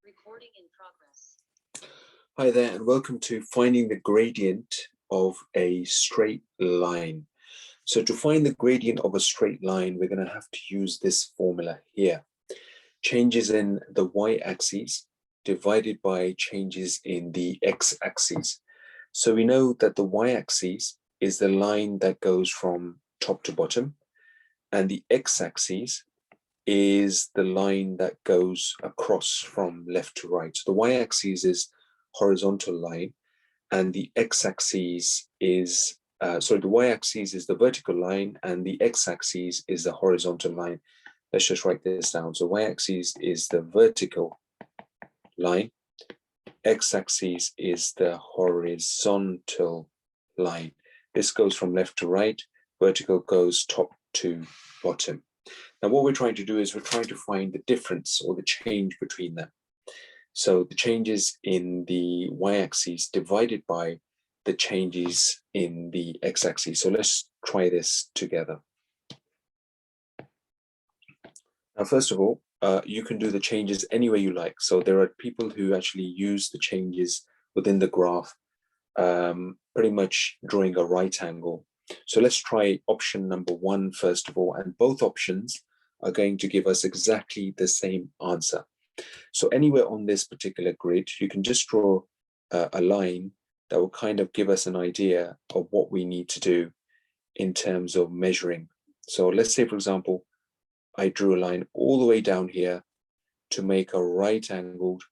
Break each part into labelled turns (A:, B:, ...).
A: Recording in progress.
B: Hi there, and welcome to finding the gradient of a straight line. So to find the gradient of a straight line, we're going to have to use this formula here. Changes in the y-axis divided by changes in the x-axis. So we know that the y-axis is the line that goes from top to bottom, and the x-axis is the line that goes across from left to right. So the y-axis is horizontal line, and the x-axis is the y-axis is the vertical line, and the x-axis is the horizontal line. Let's just write this down. So y-axis is the vertical line, x-axis is the horizontal line. This goes from left to right, vertical goes top to bottom. Now what we're trying to do is we're trying to find the difference or the change between them. So the changes in the y-axis divided by the changes in the x-axis. So let's try this together. Now, first of all, you can do the changes any way you like. So there are people who actually use the changes within the graph, pretty much drawing a right angle. So let's try option number 1 first of all, and both options are going to give us exactly the same answer. So anywhere on this particular grid, you can just draw a line that will kind of give us an idea of what we need to do in terms of measuring. So let's say, for example, I drew a line all the way down here to make a right-angled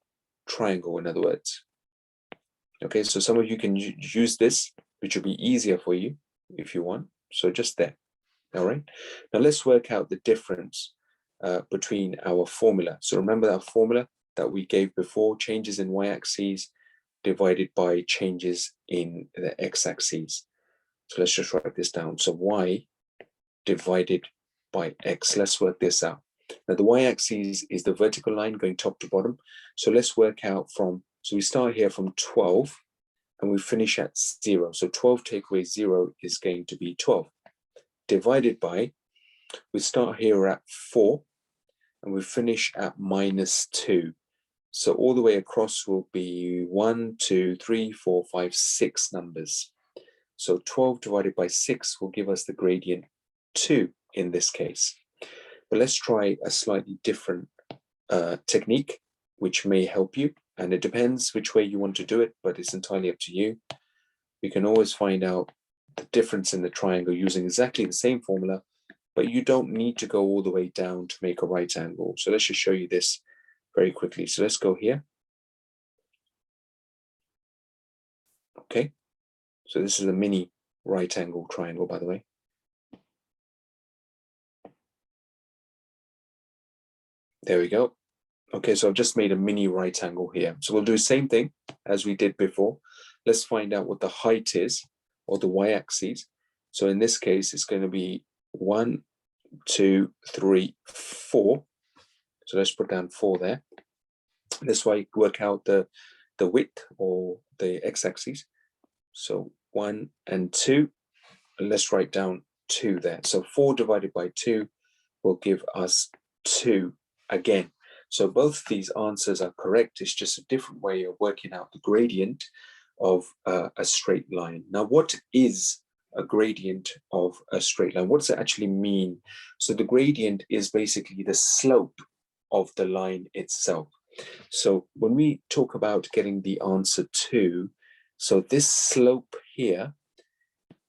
B: triangle, in other words. Okay, so some of you can use this, which will be easier for you if you want. So just there. All right. Now let's work out the difference between our formula. So remember that formula that we gave before, changes in y-axis divided by changes in the x-axis. So let's just write this down. So y divided by x. Let's work this out. Now the y-axis is the vertical line going top to bottom. So let's work out so we start here from 12 and we finish at 0. So 12 take away 0 is going to be 12. Divided by, we start here at 4 and we finish at -2. So all the way across will be 1, 2, 3, 4, 5, 6 numbers. So 12 divided by 6 will give us the gradient 2 in this case. But let's try a slightly different technique, which may help you. And it depends which way you want to do it, but it's entirely up to you. We can always find out the difference in the triangle using exactly the same formula, but you don't need to go all the way down to make a right angle. So let's just show you this very quickly. So let's go here. Okay, so this is a mini right angle triangle, by the way. There we go. Okay, so I've just made a mini right angle here. So we'll do the same thing as we did before. Let's find out what the height is, or the y-axis. So in this case, it's going to be 1, 2, 3, 4. So let's put down 4 there. This way, work out the width or the x-axis. So 1 and 2. And let's write down 2 there. So 4 divided by 2 will give us 2 again. So both these answers are correct. It's just a different way of working out the gradient of a straight line. Now, what is a gradient of a straight line? What does it actually mean? So the gradient is basically the slope of the line itself. So when we talk about getting the answer 2, so this slope here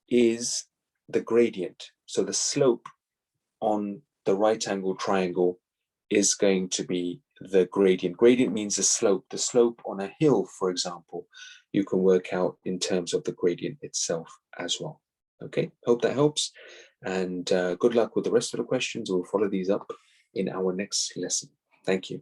B: is the gradient. So the slope on the right angle triangle is going to be the gradient. Gradient means the slope. The slope on a hill, for example, you can work out in terms of the gradient itself as well. Okay, hope that helps. And good luck with the rest of the questions. We'll follow these up in our next lesson. Thank you.